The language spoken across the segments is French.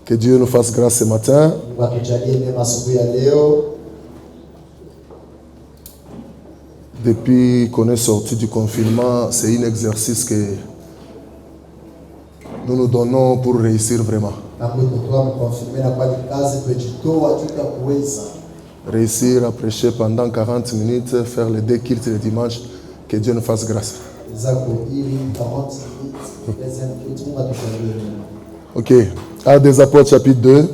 Que Dieu nous fasse grâce ce matin. Depuis qu'on est sorti du confinement, c'est un exercice que nous nous donnons pour réussir vraiment. Réussir à prêcher pendant 40 minutes, faire les 2 cultes le dimanche, que Dieu nous fasse grâce. Ok, Actes des Apôtres chapitre 2,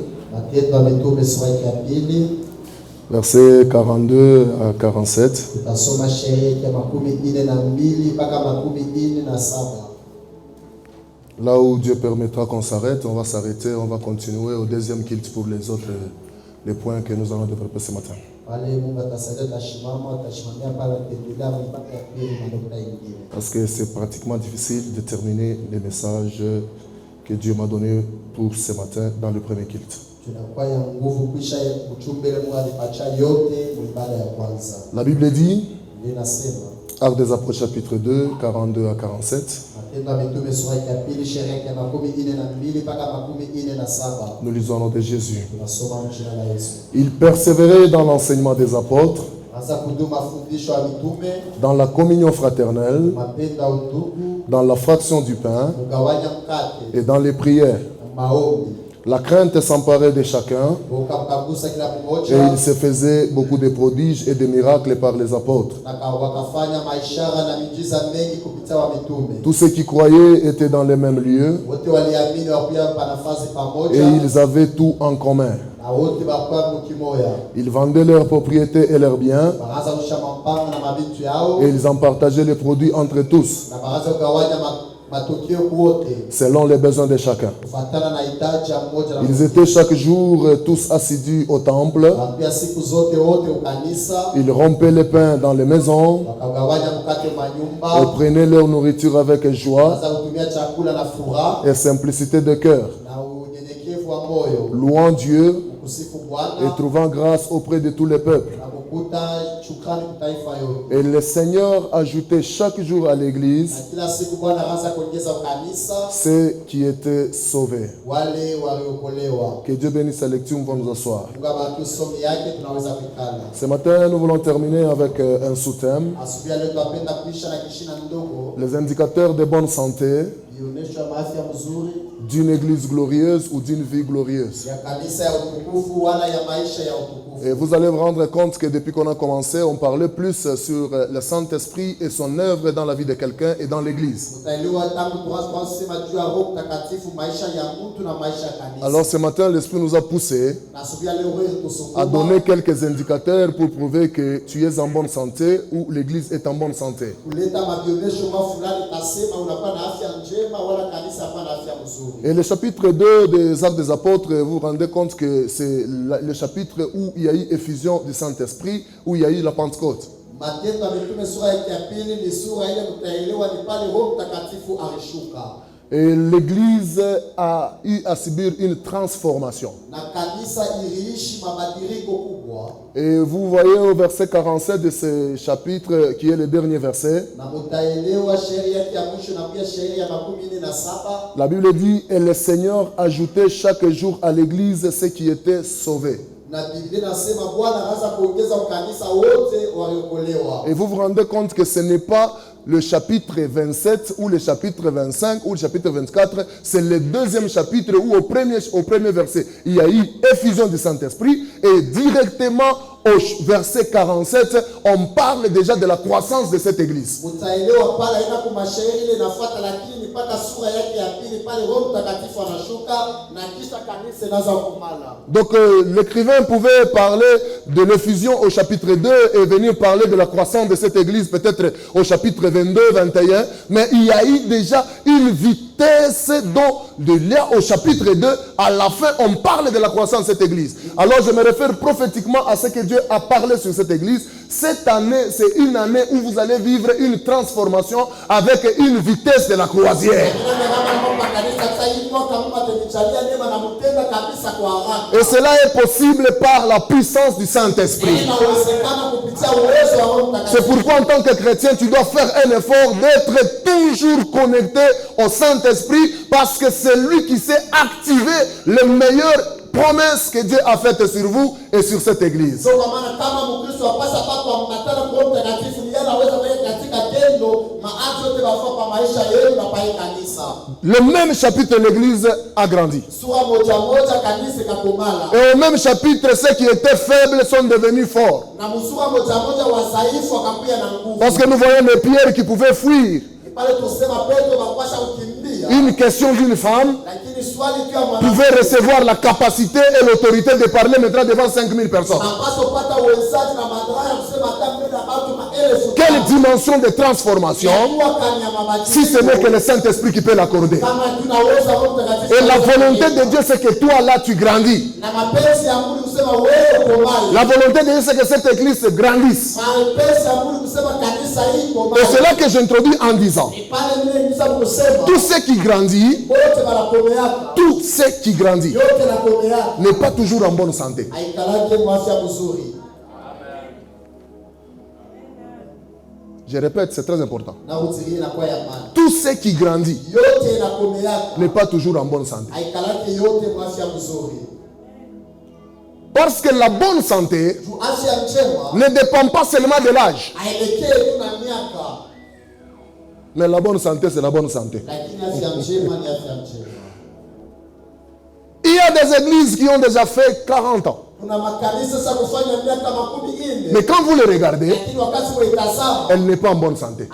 versets 42 à 47. Là où Dieu permettra qu'on s'arrête, on va s'arrêter, on va continuer au 2e culte pour les autres les points que nous allons développer ce matin. Parce que c'est pratiquement difficile de terminer les messages que Dieu m'a donnés pour ce matin dans le premier culte. La Bible dit, Actes des Apôtres chapitre 2, 42 à 47. Nous lisons au nom de Jésus. Il persévérait dans l'enseignement des apôtres, dans la communion fraternelle, dans la fraction du pain et dans les prières. La crainte s'emparait de chacun et il se faisait beaucoup de prodiges et de miracles par les apôtres. Tous ceux qui croyaient étaient dans les mêmes lieux et ils avaient tout en commun. Ils vendaient leurs propriétés et leurs biens et ils en partageaient les produits entre tous, selon les besoins de chacun. Ils étaient chaque jour tous assidus au temple. Ils rompaient les pains dans les maisons et prenaient leur nourriture avec joie et simplicité de cœur, louant Dieu et trouvant grâce auprès de tous les peuples. Et le Seigneur ajoutait chaque jour à l'église ceux qui étaient sauvés. Que Dieu bénisse la lecture, nous allons nous asseoir. Ce matin, nous voulons terminer avec un sous-thème: les indicateurs de bonne santé d'une église glorieuse ou d'une vie glorieuse. Et vous allez vous rendre compte que depuis qu'on a commencé, on parlait plus sur le Saint-Esprit et son œuvre dans la vie de quelqu'un et dans l'église. Alors ce matin, l'Esprit nous a poussé à donner quelques indicateurs pour prouver que tu es en bonne santé ou l'église est en bonne santé. Et le chapitre 2 des Actes des Apôtres, vous vous rendez compte que c'est le chapitre où il y a eu effusion du Saint-Esprit, où il y a eu la Pentecôte. Et l'église a eu à subir une transformation. Et vous voyez au verset 47 de ce chapitre, qui est le dernier verset, la Bible dit: et le Seigneur ajoutait chaque jour à l'église ceux qui étaient sauvés. Et vous vous rendez compte que ce n'est pas le chapitre 27 ou le chapitre 25 ou le chapitre 24, c'est le deuxième chapitre où au premier verset, il y a eu effusion du Saint-Esprit et directement au verset 47, on parle déjà de la croissance de cette église. Donc l'écrivain pouvait parler de l'effusion au chapitre 2 et venir parler de la croissance de cette église peut-être au chapitre 22, 21, mais il y a eu déjà une vitesse dont de là au chapitre 2, à la fin, on parle de la croissance de cette église. Alors je me réfère prophétiquement à ce que Dieu a parlé sur cette église. Cette année, c'est une année où vous allez vivre une transformation avec une vitesse de la croisière. Et cela est possible par la puissance du Saint-Esprit. C'est pourquoi en tant que chrétien, tu dois faire un effort d'être toujours connecté au Saint-Esprit, parce que c'est lui qui sait activer les meilleures promesses que Dieu a faites sur vous et sur cette église. Le même chapitre, l'église a grandi. Et au même chapitre, ceux qui étaient faibles sont devenus forts. Parce que nous voyons les pierres qui pouvaient fuir. Une question d'une femme pouvait recevoir la capacité et l'autorité de parler maintenant devant 5000 personnes. Quelle dimension de transformation, si ce n'est que le Saint-Esprit qui peut l'accorder. Et la volonté de Dieu, c'est que toi là tu grandis. La volonté de Dieu, c'est que cette église grandisse. Et c'est là que j'introduis en disant, tout ce qui grandit, n'est pas toujours en bonne santé. Je répète, c'est très important. Tout ce qui grandit n'est pas toujours en bonne santé. Parce que la bonne santé ne dépend pas seulement de l'âge. Mais la bonne santé, c'est la bonne santé. Il y a des églises qui ont déjà fait 40 ans. Mais quand vous les regardez, elle n'est pas en bonne santé.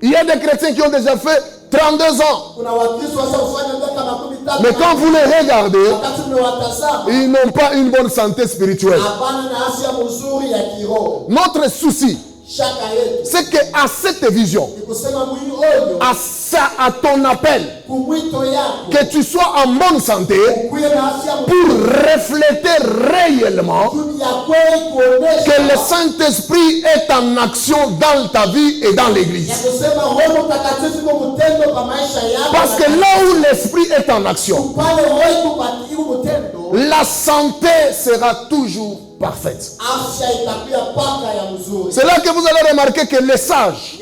Il y a des chrétiens qui ont déjà fait 32 ans. Mais quand vous les regardez, ils n'ont pas une bonne santé spirituelle. Notre souci, c'est qu'à cette vision, à ton appel, que tu sois en bonne santé pour refléter réellement que le Saint-Esprit est en action dans ta vie et dans l'église. Parce que là où l'Esprit est en action, la santé sera toujours parfaite. C'est là que vous allez remarquer que les sages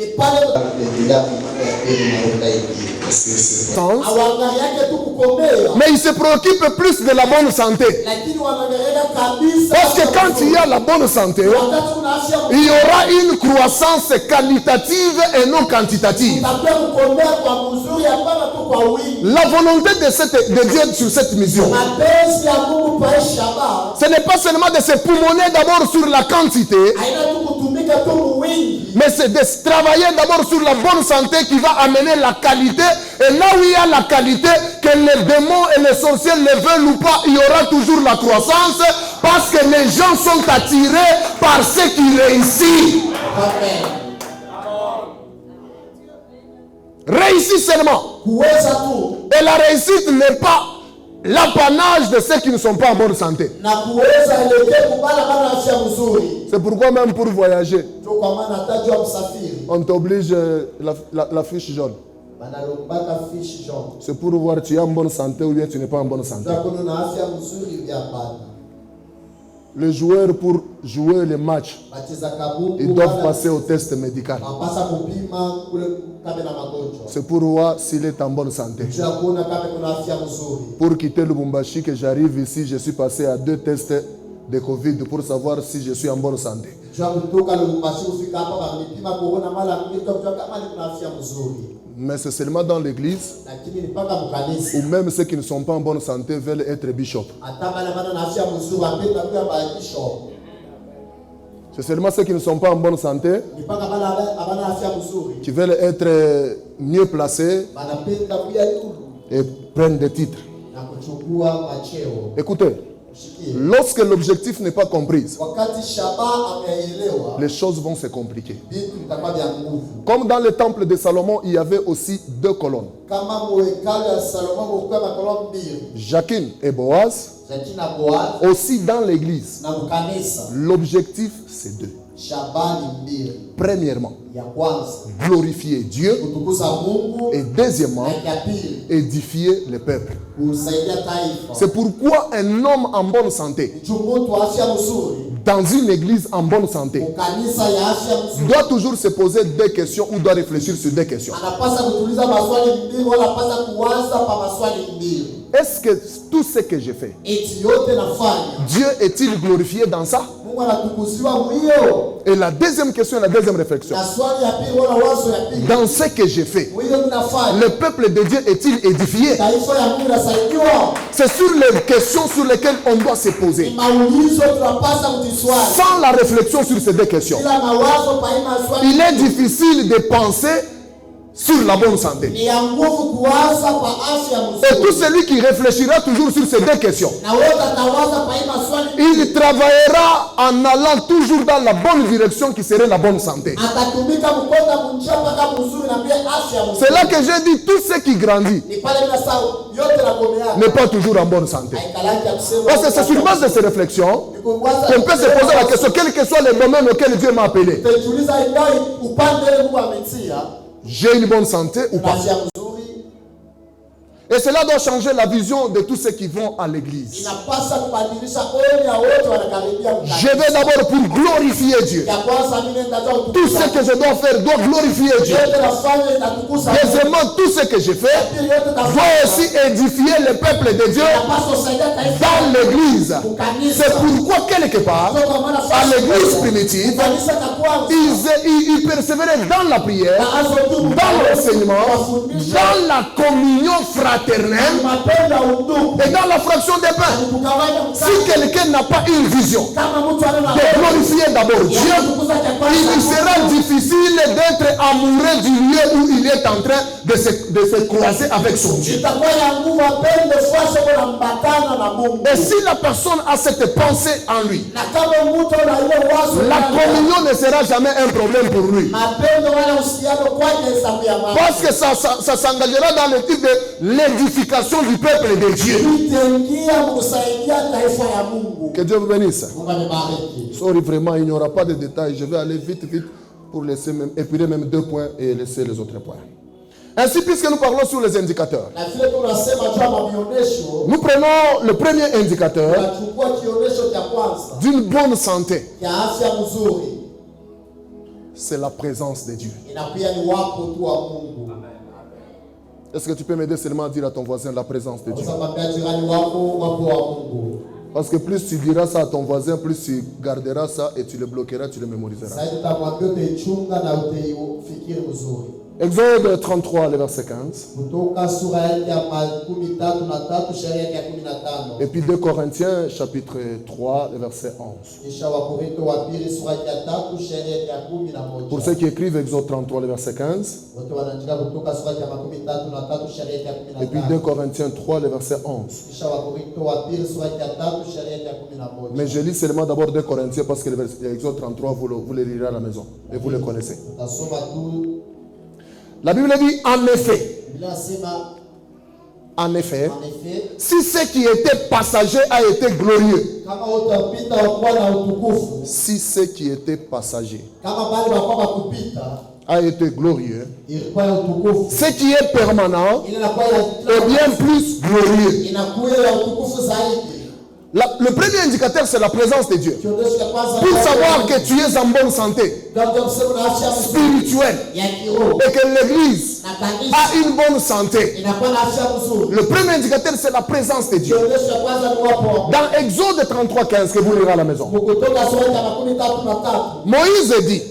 mais ils se préoccupent plus de la bonne santé. Parce que quand il y a la bonne santé, il y aura une croissance qualitative et non quantitative. La volonté de Dieu sur cette mission, ce n'est pas seulement de se poumonner d'abord sur la quantité, mais c'est de travailler d'abord sur la bonne santé qui va amener la qualité. Et là où il y a la qualité, que les démons et les sorciers le veulent ou pas, il y aura toujours la croissance, parce que les gens sont attirés par ce qui réussit. Réussit seulement. Et la réussite n'est pas l'apanage de ceux qui ne sont pas en bonne santé. C'est pourquoi même pour voyager, on t'oblige la fiche jaune. C'est pour voir si tu es en bonne santé ou bien tu n'es pas en bonne santé. Les joueurs, pour jouer les matchs, ils doivent passer au test médical. C'est pour voir s'il est en bonne santé. Pour quitter le Lubumbashi, que j'arrive ici, je suis passé à 2 tests de Covid pour savoir si je suis en bonne santé. Mais c'est seulement dans l'église, ou même ceux qui ne sont pas en bonne santé veulent être bishop. C'est seulement ceux qui ne sont pas en bonne santé qui veulent être mieux placés et prennent des titres. Écoutez, Lorsque l'objectif n'est pas compris, les choses vont se compliquer. Comme dans le temple de Salomon, il y avait aussi 2 colonnes. Jachin et Boaz. Aussi dans l'église, l'objectif c'est 2. Premièrement, glorifier Dieu. Et deuxièmement, édifier le peuple. C'est pourquoi un homme en bonne santé, dans une église en bonne santé, doit toujours se poser 2 questions ou doit réfléchir sur 2 questions. Est-ce que tout ce que j'ai fait, Dieu est-il glorifié dans ça? Et la deuxième question, la deuxième réflexion. Dans ce que j'ai fait, le peuple de Dieu est-il édifié? C'est sur les questions sur lesquelles on doit se poser. Sans la réflexion sur ces 2 questions, il est difficile de penser sur la bonne santé. Et tout celui qui réfléchira toujours sur ces 2 questions, il travaillera en allant toujours dans la bonne direction qui serait la bonne santé. C'est là que j'ai dit, tout ce qui grandit n'est pas toujours en bonne santé. Parce que c'est sur base de ces réflexions qu'on peut se poser la question, quel que soit le domaine auquel Dieu m'a appelé. J'ai une bonne santé ou pas? Et cela doit changer la vision de tous ceux qui vont à l'église. Je vais d'abord pour glorifier Dieu. Tout ce que je dois faire doit glorifier Dieu. Deuxièmement, tout ce que je fais doit aussi édifier le peuple de Dieu dans l'église. C'est pourquoi quelque part, à l'église primitive, ils persévéraient dans la prière, dans l'enseignement, dans la communion fraternelle et dans la fraction des pains. Si quelqu'un n'a pas une vision de glorifier d'abord Dieu, il sera difficile d'être amoureux du lieu où il est en train de se croiser avec son Dieu. Et si la personne a cette pensée en lui, la communion ne sera jamais un problème pour lui. Parce que ça s'engagera dans le type de l'édification du peuple de Dieu. Que Dieu vous bénisse. Sorry, vraiment, il n'y aura pas de détails. Je vais aller vite pour laisser épurer même 2 points et laisser les autres points. Ainsi, puisque nous parlons sur les indicateurs, nous prenons le premier indicateur d'une bonne santé. C'est la présence de Dieu. Est-ce que tu peux m'aider seulement à dire à ton voisin la présence de Dieu? Parce que plus tu diras ça à ton voisin, plus tu garderas ça et tu le bloqueras, tu le mémoriseras. Exode 33, le verset 15. Et puis 2 Corinthiens, chapitre 3, le verset 11. Pour ceux qui écrivent Exode 33, le verset 15. Et puis 2 Corinthiens 3, le verset 11. Mais je lis seulement d'abord 2 Corinthiens parce que l'Exode 33, vous le lirez à la maison. Et vous le connaissez. La Bible dit en effet, si ce qui était passager a été glorieux, si ce qui était passager a été glorieux, ce qui est permanent est bien plus glorieux. Le premier indicateur, c'est la présence de Dieu. Pour savoir que tu es en bonne santé spirituelle et que l'église a une bonne santé, le premier indicateur, c'est la présence de Dieu. Dans Exode 33, 15, que vous lirez à la maison, Moïse dit: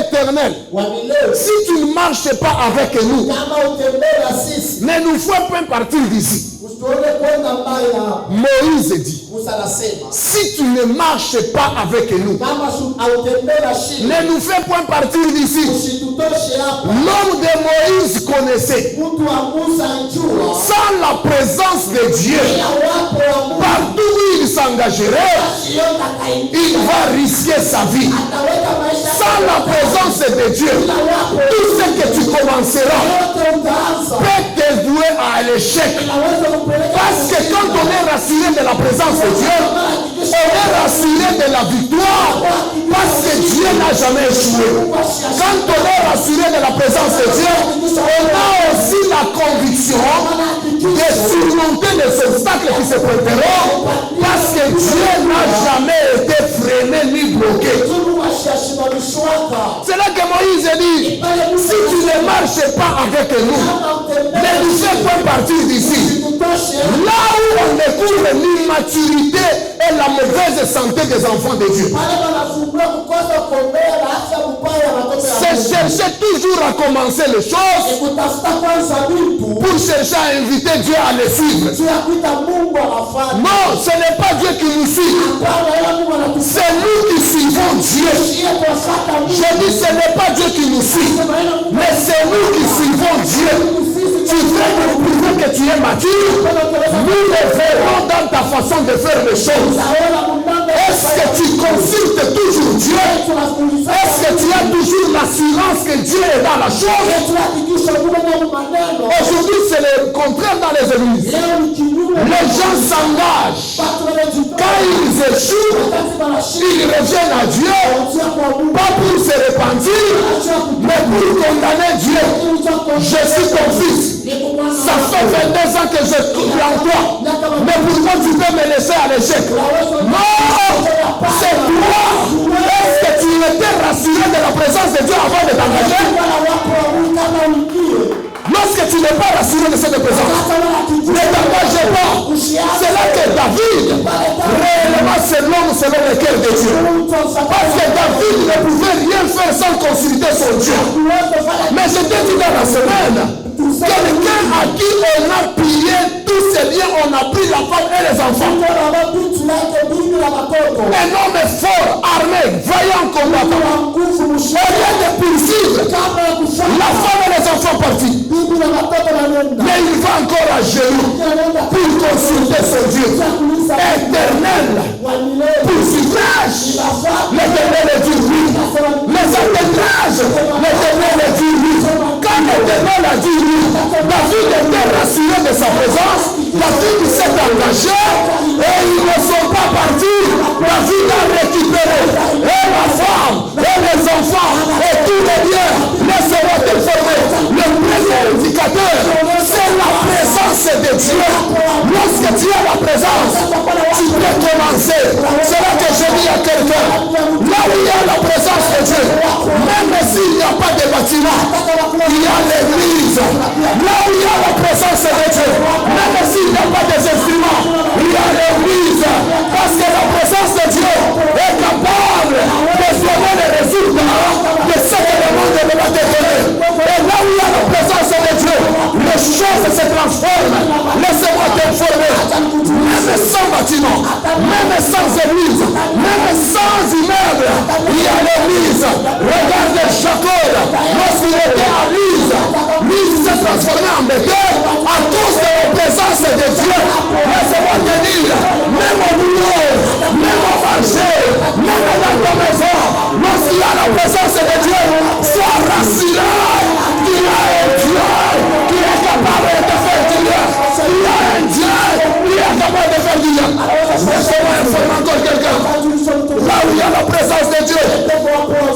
Éternel, si tu ne marches pas avec nous, ne nous fais point partir d'ici. Moïse dit: si tu ne marches pas avec nous, ne nous fais point partir d'ici. L'homme de Moïse connaissait, sans la présence de Dieu, partout où s'engagerait, il va risquer sa vie. Sans la présence de Dieu, tout ce que tu commenceras peut te vouer à l'échec. Parce que quand on est rassuré de la présence de Dieu, on est rassuré de la victoire. Parce que Dieu n'a jamais échoué. Quand on est rassuré de la présence de Dieu, on a aussi la conviction de surmonter les obstacles qui se présenteront. Parce que Dieu n'a jamais été freiné ni bloqué. C'est là que Moïse dit, si tu ne marches pas avec nous, ne nous fais pas partir d'ici. Là où on découvre l'immaturité et la mauvaise santé des enfants de Dieu. C'est chercher toujours à commencer les choses pour chercher à inviter Dieu à les suivre. Non, ce n'est pas Dieu qui nous suit. C'est nous qui suivons Dieu. Je dis ce n'est pas Dieu qui nous suit, mais c'est nous qui suivons Dieu. Tu veux nous prouver que tu es mature. Nous le verrons dans ta façon de faire les choses. Est-ce que tu consultes toujours Dieu? Est-ce que tu as toujours l'assurance que Dieu est dans la chose? Aujourd'hui, c'est le contraire dans les églises. Les gens s'engagent. Quand ils échouent, ils reviennent à Dieu. Pas pour se repentir, mais pour condamner Dieu. Je suis ton fils. Ça fait 22 ans que je crois en toi. Mais pourquoi tu peux me laisser à l'échec? Non, c'est toi. Est-ce que tu étais rassuré de la présence de Dieu avant de t'engager? Lorsque tu n'es pas rassuré de cette présence, ne t'engage pas. C'est là que David, réellement c'est l'homme selon le cœur de Dieu. Parce que David ne pouvait rien faire sans consulter son Dieu. Mais je t'ai dit dans la semaine, quelqu'un à qui on a pillé tous ces liens, on a pris la femme et les enfants. Un homme fort, armé, vaillant combattant. Au lieu de poursuivre, la femme et les enfants partis. Mais il va encore à genoux pour consulter son Dieu éternel. Poursuivage, l'éternel est dit oui. Les attendages, l'éternel est dit oui. Quand l'éternel a dit oui, David était rassuré de sa présence. David s'est engagé et ils ne sont pas partis. David a récupéré et la femme et les enfants et tous les biens ne seront informés. Le premier indicateur, c'est la présence de Dieu. Lorsque tu as la présence, tu peux commencer. C'est là que je dis à quelqu'un, là où il y a la présence de Dieu, même s'il n'y a pas de bâtiment, il y a l'église. Là où il y a la présence de Dieu, même s'il n'y a pas des instruments, il y a l'église. Parce que la présence de Dieu est capable de donner les résultats de ce que le monde ne va te donner. Et là où il y a la présence de Dieu, les choses se transforment. Laissez-moi t'informer. Même sans bâtiment, même sans église, même sans immeuble, il y a l'église. Regarde Jacob, lorsqu'il était à Luz, Luz s'est transformé en bétail à cause de la présence de Dieu. Laissez-moi te dire, même au boulot, même au marché, même dans ta maison, lorsqu'il y a la présence de Dieu, sois rassuré qu'il y a un Dieu qui est capable de faire du bien. Il y a un Dieu qui est capable de faire du bien. Laissez-moi informer encore quelqu'un. Là où il y a la présence de Dieu,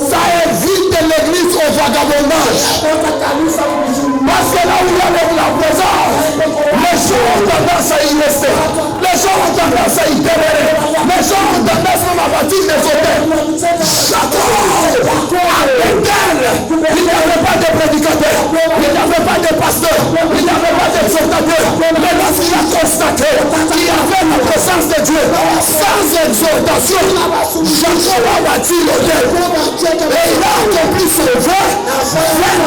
ça évite l'église au vagabondage. Parce que là où il y a la présence, les gens ont tendance à y rester. Les gens ont tendance à y demeurer. Les gens ont tendance même à bâtir des hôtels. Jacob, à Bethel, il n'y avait pas de prédicateur, il n'y avait pas de pasteur, il n'y avait pas d'exhortateur. Mais lorsqu'il a constaté qu'il y avait la présence de Dieu, sans exhortation, Jacob a bâti l'hôtel. Et il a accompli son vœu. 20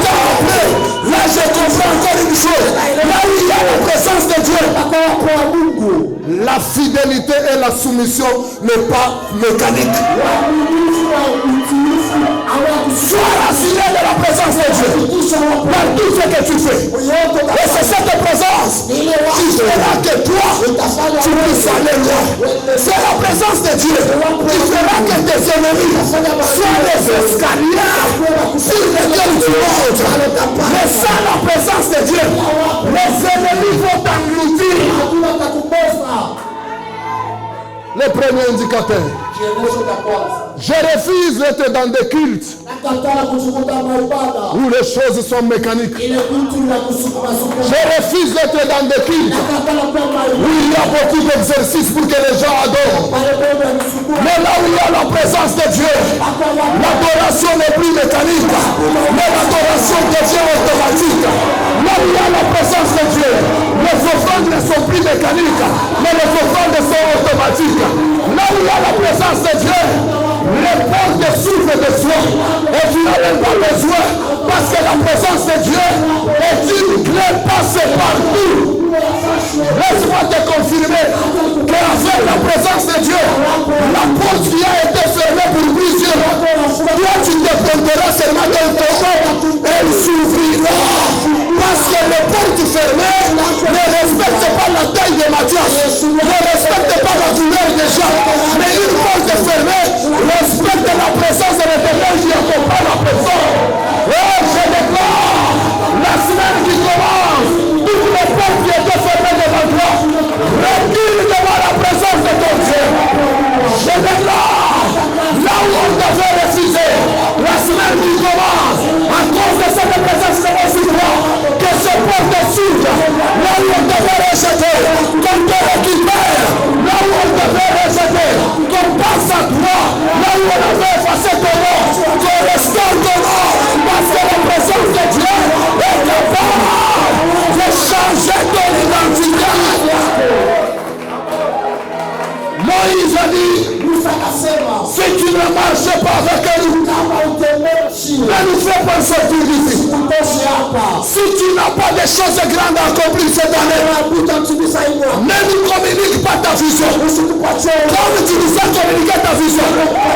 ans après, là je comprends encore une chose. Là où il y a la présence de Dieu, la fidélité et la soumission n'est pas mécanique. Sois rassuré de la présence de Dieu dans tout ce que tu fais. Et c'est cette présence qui fera que toi, tu puisses aller loin. C'est la présence de Dieu qui fera que tes ennemis soient les escaliers sur lesquels tu montes. Mais sans la présence de Dieu, les ennemis vont t'engloutir. Le premier indicateur. Je refuse d'être dans des cultes où les choses sont mécaniques. Je refuse d'être dans des cultes où il y a beaucoup d'exercices pour que les gens adorent. Mais là où il y a la présence de Dieu, l'adoration n'est plus mécanique, mais l'adoration devient automatique. Là où il y a la présence de Dieu, les offrandes ne sont plus mécaniques, mais les offrandes sont automatiques. Là où il y a la présence de Dieu, les portes s'ouvrent de soi et tu n'as même pas besoin parce que la présence de Dieu est une clé passée partout. Laisse-moi te confirmer qu'avec la présence de Dieu, la porte qui a été fermée pour plusieurs, toi tu dépendras seulement d'un temps, elle s'ouvrira. Parce que les portes fermées ne respectent pas la taille de Mathias, ne respectent pas la douleur des gens, mais une porte fermée respecte la présence de l'Éternel qui accompagne la personne. Et je déclare, la semaine qui commence, toutes les portes qui étaient fermées devant toi, recule devant la présence de ton Dieu. Je déclare, là où on devait refuser, la semaine qui commence, à cause de cette présence de mon toi, que ce porte s'ouvre, là où on devait rejeter, qu'on te récupère, là où on devait rejeter, qu'on passe à toi, là où on avait effacé ton nom, qu'on restaure ton nom, parce que la présence de Dieu est capable de changer ton identité. Moïse a dit, si tu ne marches pas avec nous, ne nous fais pas sortir d'ici. Si tu n'as pas de choses grandes à accomplir cette année, ne nous communique pas ta vision. Comme tu nous as communiqué ta vision,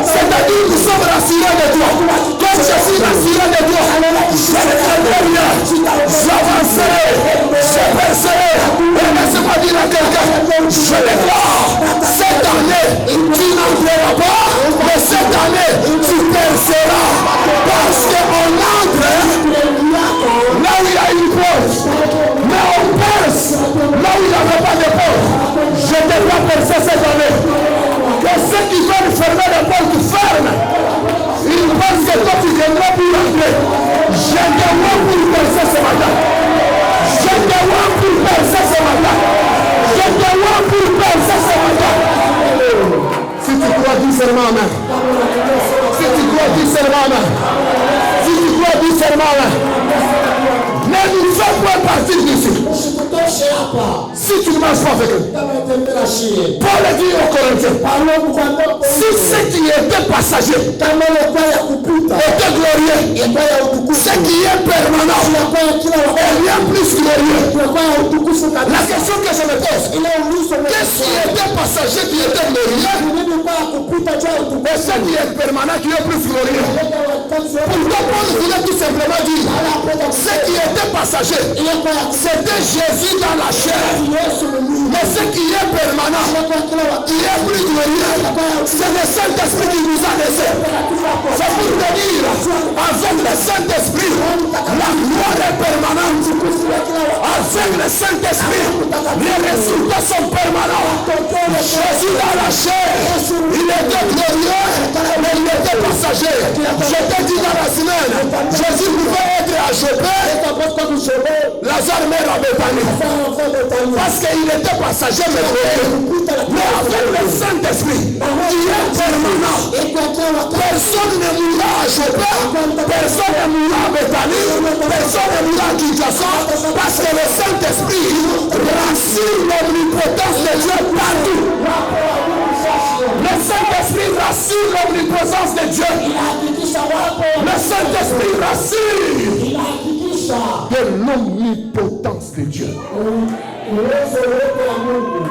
c'est-à-dire nous sommes rassurés de toi. Comme je suis rassuré de toi, je ne ferai rien. J'avancerai, je percerai. Et laisse-moi dire à quelqu'un, je déclare, cette année, tu n'entreras pas, mais cette année, tu perceras. Parce qu'on entre là où il y a une porte, mais on perce là où il n'y avait pas de porte. Je devrais percer cette année. Que ceux qui veulent fermer les portes ferment. Ils pensent que toi tu viendras pour entrer. Je te vois pour percer ce matin. Je te vois pour percer ce matin. Je te vois pour percer ce matin. Si tu crois, dis seulement amen. Si tu crois, dis seulement amen. Si tu crois, dis seulement amen. Ne nous fais point partir d'ici. Si tu ne marches pas avec eux. Paul dit aux Corinthiens, si ce qui était passager était glorieux, ce qui est permanent est bien plus glorieux. La question que je me pose, qu'est-ce qui était passager qui était glorieux et ce qui est permanent qui est plus glorieux? Pourquoi Paul voulait tout simplement dire, ce qui était passager, c'était Jésus dans la chair. Mais ce qui est permanent, qui est plus glorieux, c'est le Saint-Esprit qui nous a laissé. C'est pour te dire, avec le Saint-Esprit, la gloire est permanente. Avec le Saint-Esprit, les résultats sont permanents. Jésus dans la chair, il était glorieux, mais il était passager. Je t'ai dit dans la semaine, Jésus pouvait être à Jopé, Lazare meurt à Béthanie. Parce qu'il était passager, mais avec le Saint-Esprit, qui est permanent, personne ne mourra à Jopé, personne ne mourra à Béthanie, personne ne mourra à Kinshasa, parce que le Saint-Esprit rassure l'omnipotence de Dieu partout. Le Saint-Esprit rassure l'omniprésence de Dieu. Le Saint-Esprit rassure de l'omnipotence de Dieu.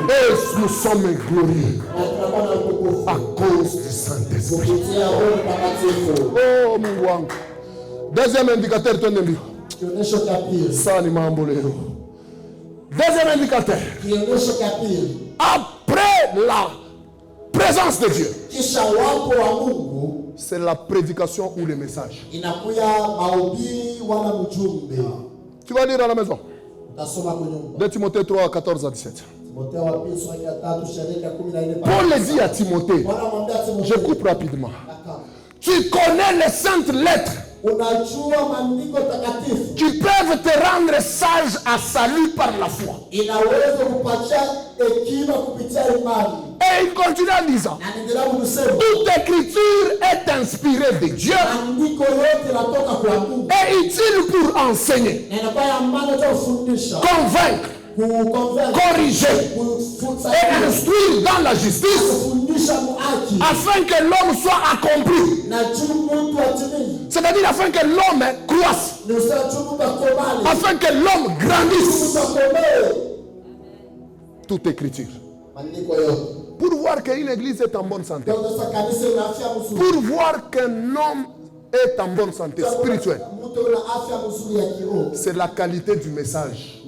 Et nous sommes glorieux à cause du Saint-Esprit. Oh mon Dieu. Deuxième indicateur, ton ami. Ça, ni m'embolé. Deuxième indicateur. Après la présence de Dieu, c'est la prédication ou le message. Tu vas lire à la maison. 2 Timothée 3, 14 à 17. Paul le dit à Timothée, je coupe rapidement. Tu connais les saintes lettres qui peuvent te rendre sage à salut par la foi. Et il continue en disant, toute écriture est inspirée de Dieu et utile pour enseigner, convaincre, corriger et instruire dans la justice afin que l'homme soit accompli. C'est-à-dire afin que l'homme croisse, afin que l'homme grandisse. Toute écriture. Pour voir qu'une église est en bonne santé. Pour voir qu'un homme est en bonne santé spirituelle. C'est la qualité du message.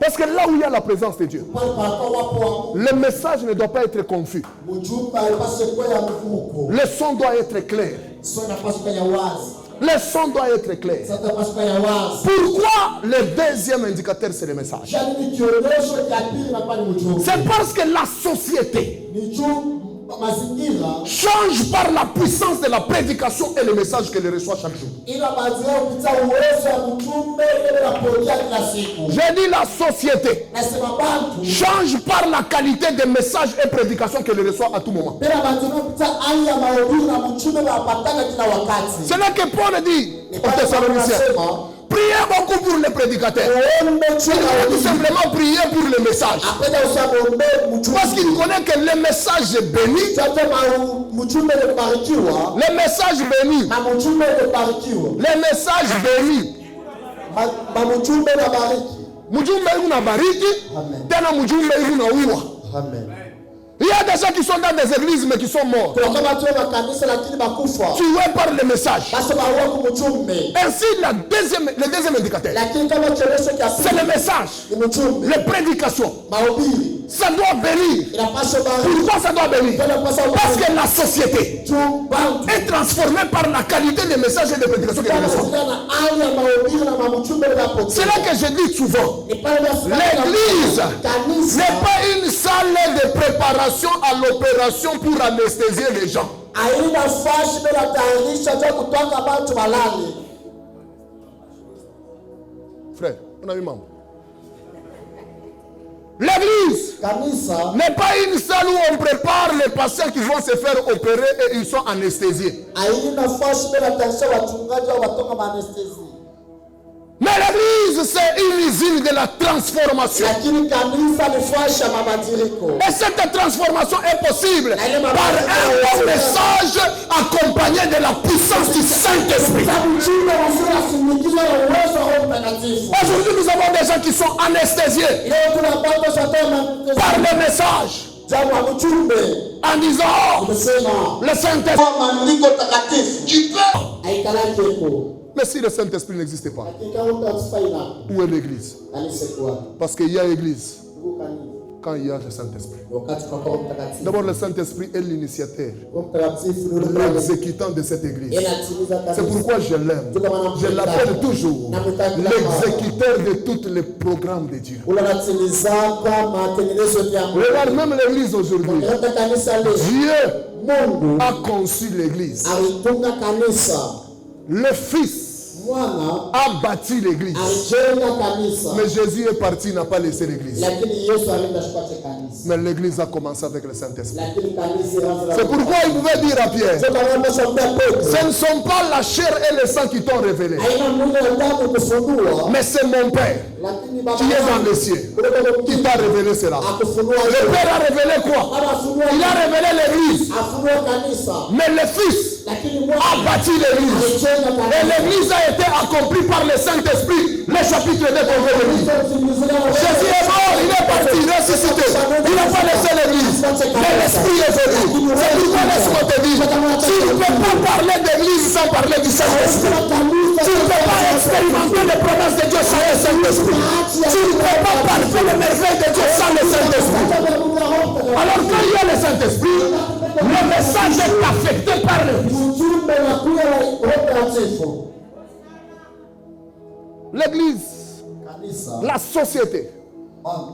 Parce que là où il y a la présence de Dieu, le message ne doit pas être confus. Le son doit être clair. Le son doit être clair. Pourquoi le deuxième indicateur, c'est le message? C'est parce que la société change par la puissance de la prédication et le message qu'elle reçoit chaque jour. J'ai dit la société change par la qualité des messages et prédications qu'elle reçoit à tout moment. C'est là que Paul dit aux Thessaloniciens, priez beaucoup pour les prédicateurs. Il va tout simplement prier pour le message. Parce qu'il connaît que le message est béni. Le message béni. Le message béni. Mujumbe unabariki. Tena mujumbe unaua. Il y a des gens qui sont dans des églises mais qui sont morts. Tués par le message. Ainsi, le deuxième indicateur, c'est le message, les prédications. Ça doit bénir. Pourquoi ça doit bénir? Parce que la société est transformée par la qualité des messages et des prédications qu'elle reçoit. C'est là que je dis souvent, l'église n'est pas une salle de préparation à l'opération pour anesthésier les gens. Frère, on a vu maman. L'église n'est pas une salle où on prépare les patients qui vont se faire opérer et ils sont anesthésiés. Mais l'église, c'est une usine de la transformation. Et cette transformation est possible par un bon message accompagné de la puissance du Saint-Esprit. Aujourd'hui, nous avons des gens qui sont anesthésiés par le message. En disant, le Saint-Esprit, tu peux. Mais si le Saint-Esprit n'existait pas, où est l'église? Parce qu'il y a l'église quand il y a le Saint-Esprit. D'abord, le Saint-Esprit est l'initiateur, l'exécutant de cette église. C'est pourquoi je l'aime. Je l'appelle toujours l'exécuteur de tous les programmes de Dieu. Regarde même l'église aujourd'hui. Dieu a conçu l'église. Le Fils a bâti l'église. Mais Jésus est parti, il n'a pas laissé l'église. Mais l'église a commencé avec le Saint-Esprit. C'est pourquoi il pouvait dire à Pierre, ce ne sont pas la chair et le sang qui t'ont révélé, mais c'est mon Père qui est dans les cieux qui t'a révélé cela. Le Père a révélé quoi? Il a révélé l'église. Mais le Fils a bâti l'église. Et l'église a été accomplie par le Saint-Esprit. Le chapitre 2 qu'on veut lire. Jésus est mort, il est parti, ressuscité. Il n'a pas laissé l'église. Mais l'Esprit est venu. C'est pourquoi laisse-moi te dire, tu ne peux pas parler d'église sans parler du Saint-Esprit. Tu ne peux pas expérimenter les promesses de Dieu sans le Saint-Esprit. Tu ne peux pas parler les merveilles de Dieu sans le Saint-Esprit. Alors quand il y a le Saint-Esprit, le message est affecté par le L'Église, la société,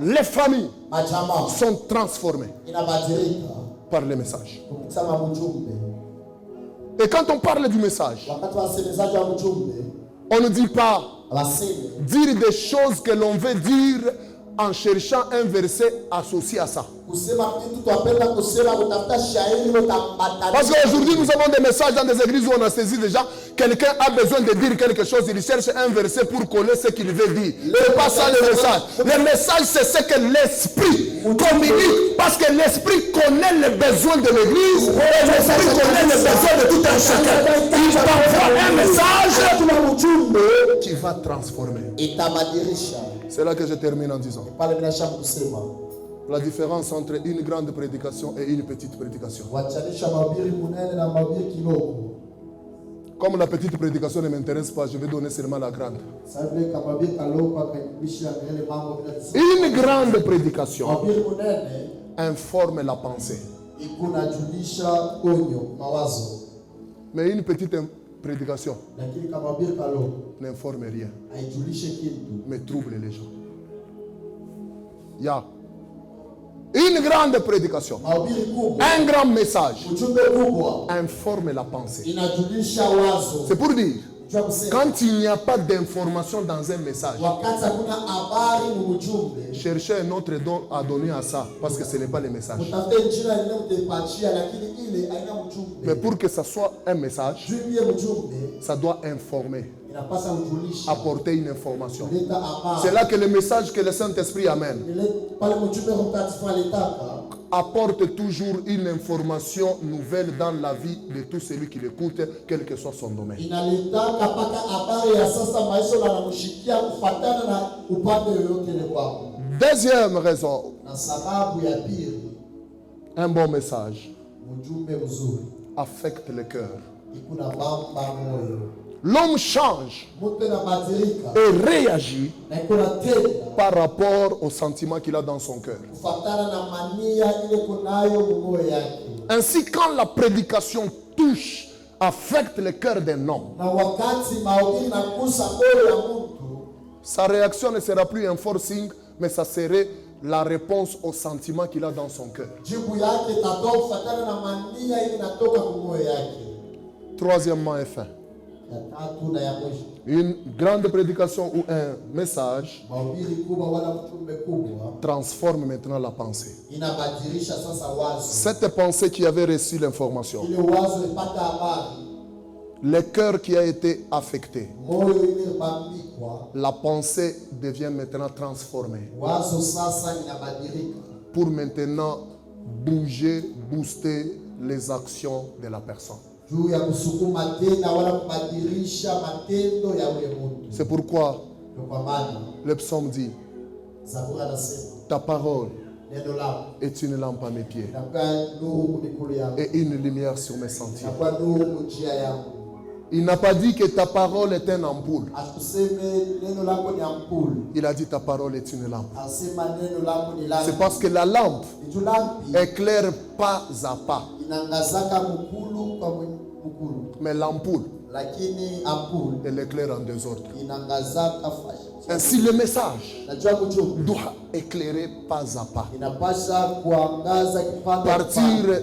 les familles sont transformées par les messages. Et quand on parle du message, on ne dit pas dire des choses que l'on veut dire en cherchant un verset associé à ça. Parce qu'aujourd'hui, nous avons des messages dans des églises où on a saisi déjà. Quelqu'un a besoin de dire quelque chose, il cherche un verset pour coller ce qu'il veut dire. Ce n'est pas ça le message. Le message, c'est ce que l'Esprit communique. Parce que l'Esprit connaît les besoins de l'église et l'Esprit connaît les besoins de tout un chacun. Il t'envoie un message qui va transformer. C'est là que je termine en disant la différence entre une grande prédication et une petite prédication. Comme la petite prédication ne m'intéresse pas, je vais donner seulement la grande. Une grande prédication informe la pensée. Mais une petite prédication n'informe rien, mais trouble les gens. Yeah. Une grande prédication, un grand message informe la pensée. C'est pour dire, quand il n'y a pas d'information dans un message, cherchez un autre don à donner à ça, parce que ce n'est pas le message. Mais pour que ça soit un message, ça doit informer, apporter une information. C'est là que le message que le Saint-Esprit amène apporte toujours une information nouvelle dans la vie de tout celui qui l'écoute, quel que soit son domaine. Deuxième raison, un bon message affecte le cœur. L'homme change et réagit par rapport aux sentiments qu'il a dans son cœur. Ainsi, quand la prédication touche, affecte le cœur d'un homme, sa réaction ne sera plus un forcing, mais ça serait la réponse aux sentiments qu'il a dans son cœur. Troisièmement et fin. Une grande prédication ou un message transforme maintenant la pensée. Cette pensée qui avait reçu l'information, le cœur qui a été affecté, la pensée devient maintenant transformée pour maintenant booster les actions de la personne. C'est pourquoi le psaume dit, ta parole est une lampe à mes pieds et une lumière sur mes sentiers. Il n'a pas dit que ta parole est une ampoule. Il a dit ta parole est une lampe. C'est parce que la lampe éclaire pas à pas. Mais l'ampoule, elle éclaire en désordre. Ainsi, le message doit éclairer pas à pas. Partir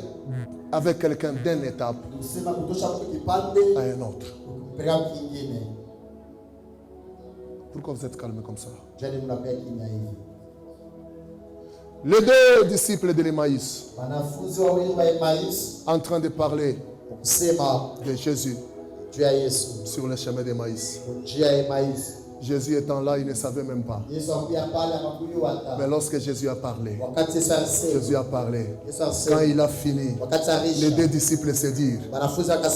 avec quelqu'un d'une étape à une autre. Pourquoi vous êtes calme comme ça? Les deux disciples de l'Emmaüs, en train de parler de Jésus sur le chemin d'Emmaüs. Jésus étant là, il ne savait même pas. Mais lorsque Jésus a parlé, quand il a fini, les deux disciples se dirent,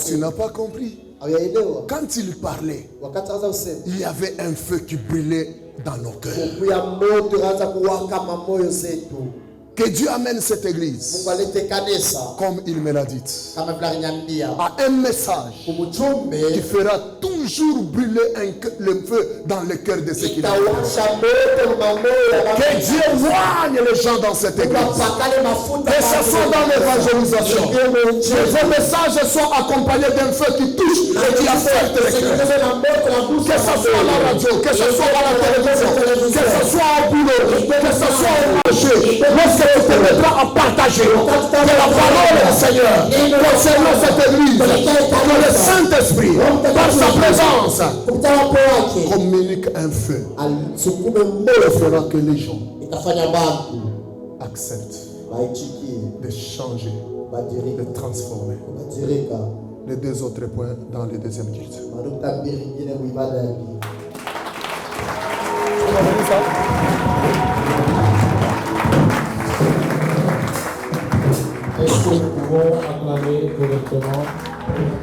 tu n'as pas compris. Quand il parlait, il y avait un feu qui brûlait dans nos cœurs. Que Dieu amène cette église, comme il me l'a dit, à un message qui fera toujours brûler le feu dans le cœur de ceux qui l'aiment. Que Dieu voigne les gens dans cette église. Que ce soit dans l'évangélisation. Que vos messages soient accompagnés d'un feu qui touche et qui affecte les cœurs. Que ce soit à la radio, que ce soit à la télévision, que ce soit au boulot, que ce soit au marché. Lorsque tu te mettras à partager de la parole du Seigneur concernant cette église, que le Saint-Esprit, par sa présence, communique un feu qui fera que les gens acceptent de changer, de transformer. Les deux autres points dans le deuxième culte. Est-ce que nous pouvons acclamer correctement